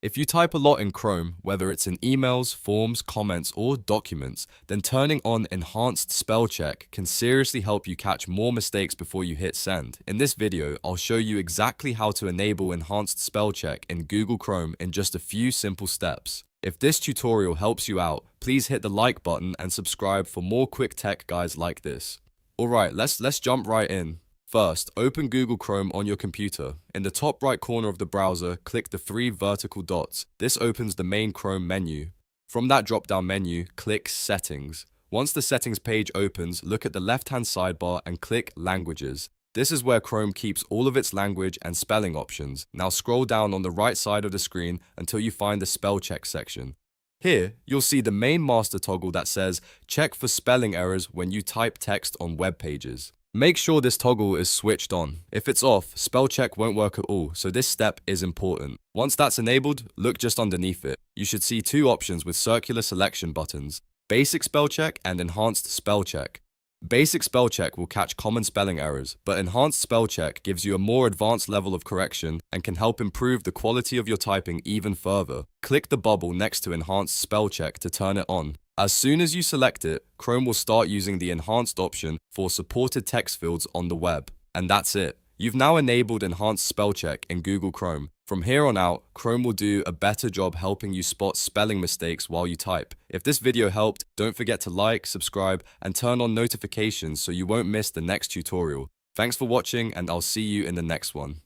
If you type a lot in Chrome, whether it's in emails, forms, comments, or documents, then turning on Enhanced Spell Check can seriously help you catch more mistakes before you hit send. In this video, I'll show you exactly how to enable Enhanced Spell Check in Google Chrome in just a few simple steps. If this tutorial helps you out, please hit the like button and subscribe for more quick tech guides like this. Alright, let's jump right in. First, open Google Chrome on your computer. In the top right corner of the browser, click the three vertical dots. This opens the main Chrome menu. From that drop-down menu, click Settings. Once the settings page opens, look at the left-hand sidebar and click Languages. This is where Chrome keeps all of its language and spelling options. Now scroll down on the right side of the screen until you find the spell check section. Here, you'll see the main master toggle that says, check for spelling errors when you type text on web pages. Make sure this toggle is switched on. If it's off, spell check won't work at all, so this step is important. Once that's enabled, look just underneath it. You should see two options with circular selection buttons, Basic Spell Check and Enhanced Spell Check. Basic Spell Check will catch common spelling errors, but Enhanced Spell Check gives you a more advanced level of correction and can help improve the quality of your typing even further. Click the bubble next to Enhanced Spell Check to turn it on. As soon as you select it, Chrome will start using the enhanced option for supported text fields on the web. And that's it. You've now enabled Enhanced Spell Check in Google Chrome. From here on out, Chrome will do a better job helping you spot spelling mistakes while you type. If this video helped, don't forget to like, subscribe, and turn on notifications so you won't miss the next tutorial. Thanks for watching, and I'll see you in the next one.